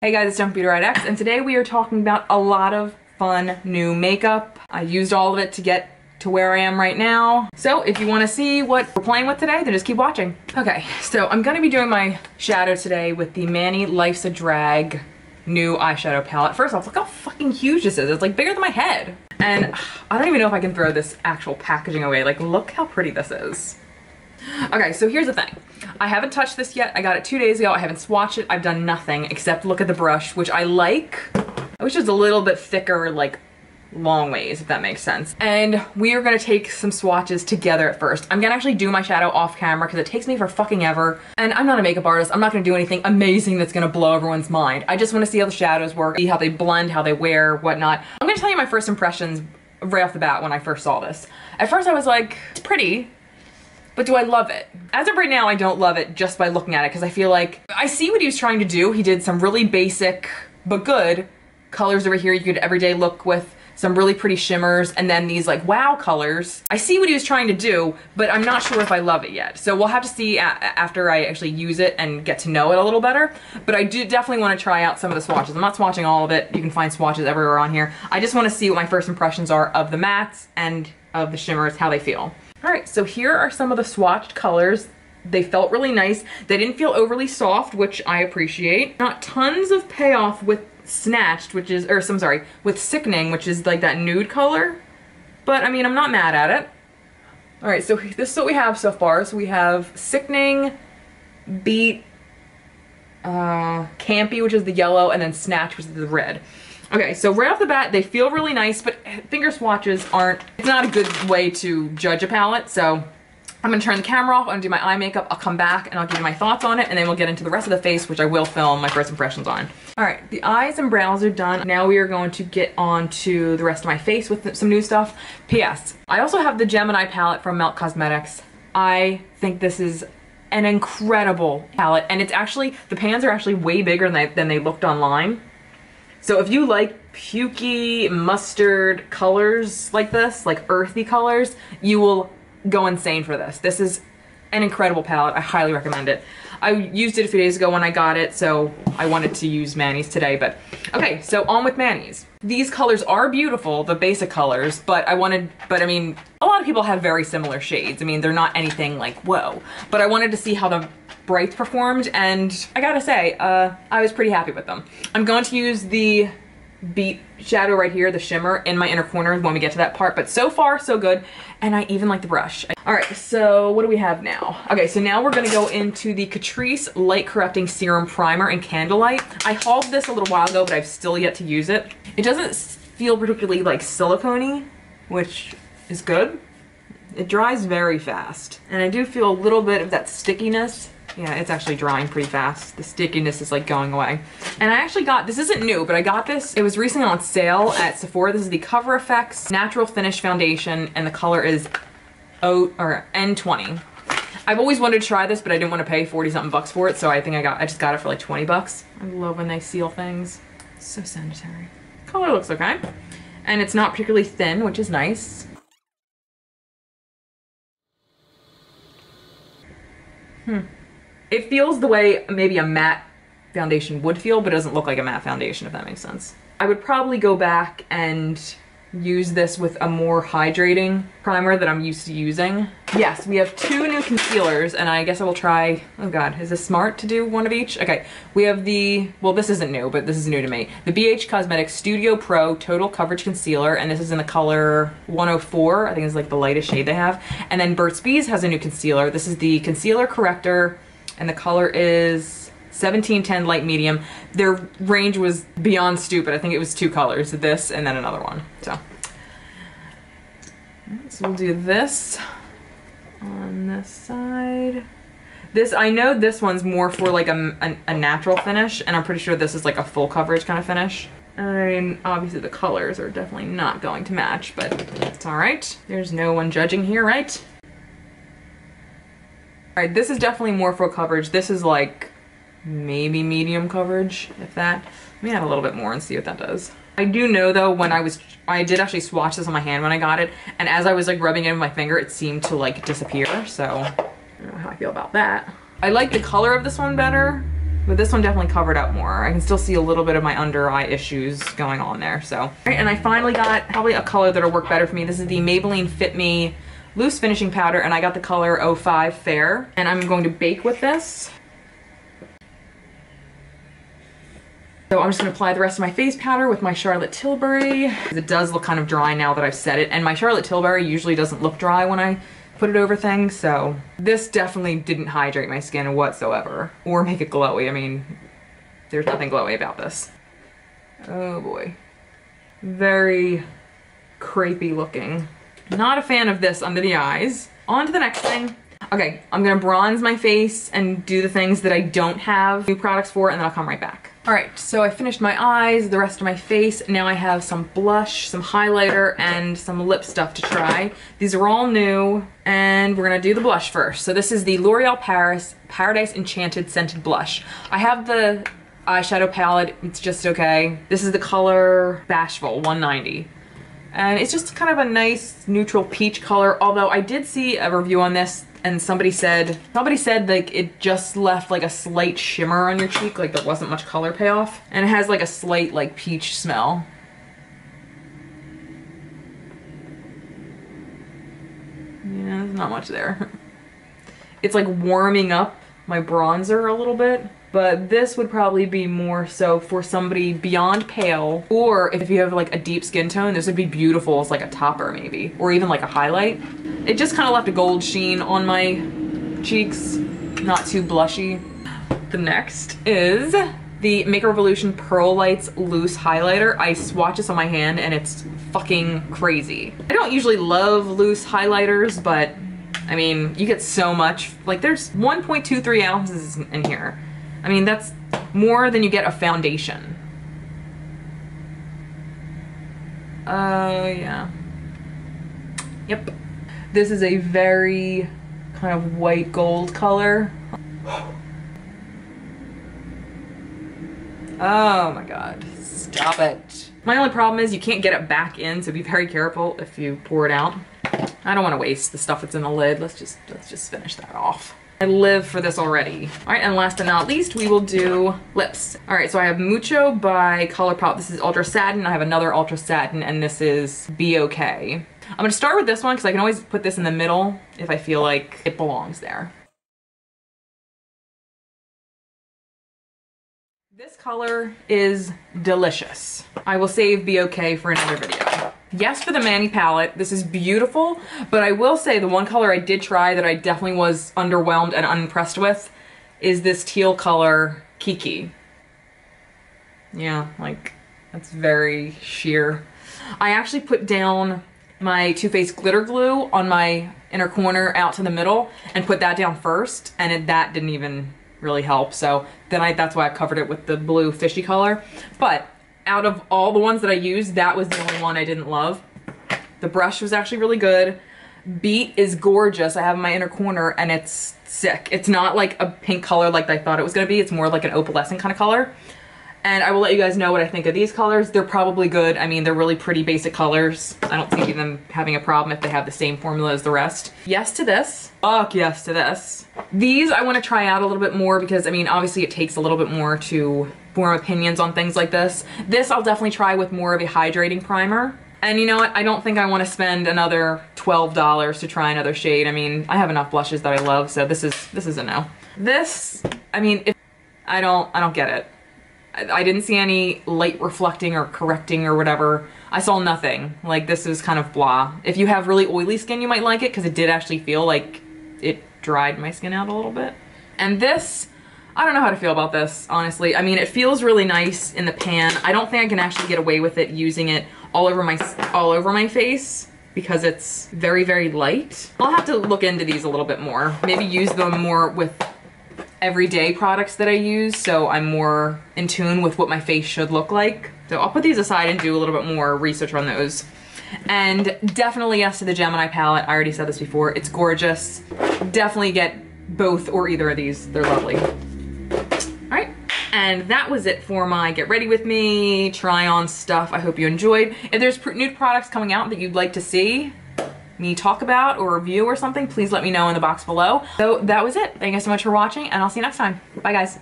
Hey guys, it's beautyriotx, and today we are talking about a lot of fun new makeup. I used all of it to get to where I am right now. So if you want to see what we're playing with today, then just keep watching. Okay, so I'm gonna be doing my shadow today with the Manny Life's a Drag new eyeshadow palette. First off, look how fucking huge this is. It's like bigger than my head. And I don't even know if I can throw this actual packaging away. Like, look how pretty this is. Okay, so here's the thing. I haven't touched this yet. I got it 2 days ago. I haven't swatched it. I've done nothing except look at the brush, which I like. I wish it was a little bit thicker, like long ways, if that makes sense. And we are gonna take some swatches together at first. I'm gonna actually do my shadow off camera because it takes me for fucking ever. And I'm not a makeup artist. I'm not gonna do anything amazing that's gonna blow everyone's mind. I just wanna see how the shadows work, see how they blend, how they wear, whatnot. I'm gonna tell you my first impressions right off the bat when I first saw this. At first I was like, it's pretty. But do I love it? As of right now, I don't love it just by looking at it because I feel like I see what he was trying to do. He did some really basic but good colors over here. You could everyday look with some really pretty shimmers and then these like wow colors. I see what he was trying to do, but I'm not sure if I love it yet. So we'll have to see after I actually use it and get to know it a little better. But I do definitely want to try out some of the swatches. I'm not swatching all of it. You can find swatches everywhere on here. I just want to see what my first impressions are of the mattes and of the shimmers, how they feel. All right, so here are some of the swatched colors. They felt really nice. They didn't feel overly soft, which I appreciate. Not tons of payoff with Snatched, which is, or I'm sorry, with Sickening, which is like that nude color. But I mean, I'm not mad at it. All right, so this is what we have so far. So we have Sickening, Beat, Campy, which is the yellow, and then Snatch, which is the red. Okay, so right off the bat, they feel really nice, but finger swatches aren't, it's not a good way to judge a palette, so I'm gonna turn the camera off, I'm gonna do my eye makeup, I'll come back and I'll give you my thoughts on it, and then we'll get into the rest of the face, which I will film my first impressions on. All right, the eyes and brows are done. Now we are going to get on to the rest of my face with some new stuff. P.S. I also have the Gemini palette from Melt Cosmetics. I think this is an incredible palette, and it's actually, the pans are actually way bigger than they looked online. So if you like pukey mustard colors like this, like earthy colors, you will go insane for this. This is an incredible palette. I highly recommend it. I used it a few days ago when I got it, so I wanted to use Manny's today, but okay, so on with Manny's. These colors are beautiful, the basic colors, but I mean, a lot of people have very similar shades. I mean, they're not anything like, whoa, but I wanted to see how the brights performed, and I gotta say, I was pretty happy with them. I'm going to use the Beat shadow right here, the shimmer, in my inner corner when we get to that part, but so far so good, and I even like the brush. All right, so what do we have now? Okay, so now we're gonna go into the Catrice Light Correcting Serum Primer in Candlelight. I hauled this a little while ago, but I've still yet to use it. It doesn't feel particularly like silicone-y, which is good. It dries very fast, and I do feel a little bit of that stickiness. Yeah, it's actually drying pretty fast. The stickiness is like going away. And I actually got, this isn't new, but I got this. It was recently on sale at Sephora. This is the Cover FX Natural Finish Foundation, and the color is N20. I've always wanted to try this, but I didn't want to pay 40 something bucks for it, so I think I just got it for like 20 bucks. I love when they seal things. It's so sanitary. Color looks okay. And it's not particularly thin, which is nice. It feels the way maybe a matte foundation would feel, but it doesn't look like a matte foundation, if that makes sense. I would probably go back and use this with a more hydrating primer that I'm used to using. Yes, we have two new concealers, and I guess I will try, oh god, is this smart to do one of each? Okay, we have the, well, this isn't new, but this is new to me. The BH Cosmetics Studio Pro Total Coverage Concealer, and this is in the color 104, I think it's like the lightest shade they have. And then Burt's Bees has a new concealer. This is the Concealer Corrector, and the color is 1710 Light Medium. Their range was beyond stupid. I think it was two colors, this and then another one. So we'll do this on this side. This, I know this one's more for like a natural finish, and I'm pretty sure this is like a full coverage kind of finish. I mean, obviously the colors are definitely not going to match, but it's all right. There's no one judging here, right? All right, this is definitely more full coverage. This is like maybe medium coverage, if that. Let me add a little bit more and see what that does. I do know though, when I did actually swatch this on my hand when I got it, and as I was like rubbing it with my finger, it seemed to like disappear, so I don't know how I feel about that. I like the color of this one better, But this one definitely covered up more. I can still see a little bit of my under eye issues going on there, so. All right, and I finally got probably a color that'll work better for me. This is the Maybelline Fit Me Loose Finishing Powder, and I got the color 05 Fair. And I'm going to bake with this. So I'm just gonna apply the rest of my face powder with my Charlotte Tilbury. It does look kind of dry now that I've set it, and my Charlotte Tilbury usually doesn't look dry when I put it over things, so this definitely didn't hydrate my skin whatsoever or make it glowy. I mean, there's nothing glowy about this. Oh boy. Very crepey looking. Not a fan of this under the eyes. On to the next thing. Okay, I'm gonna bronze my face and do the things that I don't have new products for, and then I'll come right back. All right, so I finished my eyes, the rest of my face. Now I have some blush, some highlighter, and some lip stuff to try. These are all new, and we're gonna do the blush first. So this is the L'Oreal Paradise Enchanted Scented Blush. I have the eyeshadow palette, it's just okay. This is the color Bashful 190. And it's just kind of a nice neutral peach color, although I did see a review on this and somebody said like it just left like a slight shimmer on your cheek, like there wasn't much color payoff. And it has like a slight like peach smell. Yeah, there's not much there. It's like warming up my bronzer a little bit. But this would probably be more so for somebody beyond pale, or if you have like a deep skin tone, this would be beautiful as like a topper maybe, or even like a highlight. It just kind of left a gold sheen on my cheeks, not too blushy. The next is the Makeup Revolution Pearl Lights Loose Highlighter. I swatch this on my hand and it's fucking crazy. I don't usually love loose highlighters, but I mean, you get so much. Like there's 1.23 ounces in here. I mean, that's more than you get a foundation. Yeah. Yep. This is a very kind of white gold color. Oh my God, stop it. My only problem is you can't get it back in, so be very careful if you pour it out. I don't want to waste the stuff that's in the lid. Let's just finish that off. I live for this already. All right, and last but not least, we will do lips. All right, so I have Mucho by ColourPop. This is Ultra Satin. I have another Ultra Satin, and this is Be Okay. I'm gonna start with this one because I can always put this in the middle if I feel like it belongs there. This color is delicious. I will save Be Okay for another video. Yes, for the Mani palette, this is beautiful, but I will say the one color I did try that I definitely was underwhelmed and unimpressed with is this teal color, Kiki. Yeah, like, that's very sheer. I actually put down my Too Faced glitter glue on my inner corner out to the middle and put that down first, and that didn't even really help, so then that's why I covered it with the blue fishy color. But out of all the ones that I used, that was the only one I didn't love. The brush was actually really good. Beat is gorgeous. I have in my inner corner and it's sick. It's not like a pink color like I thought it was gonna be. It's more like an opalescent kind of color. And I will let you guys know what I think of these colors. They're probably good. I mean, they're really pretty basic colors. I don't see them having a problem if they have the same formula as the rest. Yes to this. Fuck yes to this. These I want to try out a little bit more because, I mean, obviously it takes a little bit more to form opinions on things like this. This I'll definitely try with more of a hydrating primer. And you know what? I don't think I want to spend another $12 to try another shade. I mean, I have enough blushes that I love, so this is a no. This, I mean, I don't get it. I didn't see any light reflecting or correcting or whatever. I saw nothing. Like, this is kind of blah. If you have really oily skin, you might like it because it did actually feel like it dried my skin out a little bit. And this, I don't know how to feel about this, honestly. I mean, it feels really nice in the pan. I don't think I can actually get away with it using it all over my face because it's very, very light. I'll have to look into these a little bit more. Maybe use them more with everyday products that I use, so I'm more in tune with what my face should look like. So I'll put these aside and do a little bit more research on those. And definitely yes to the Gemini palette. I already said this before. It's gorgeous. Definitely get both or either of these. They're lovely. All right. And that was it for my get ready with me, try on stuff. I hope you enjoyed. If there's new products coming out that you'd like to see me talk about or review or something, please let me know in the box below. So that was it. Thank you so much for watching, and I'll see you next time. Bye guys.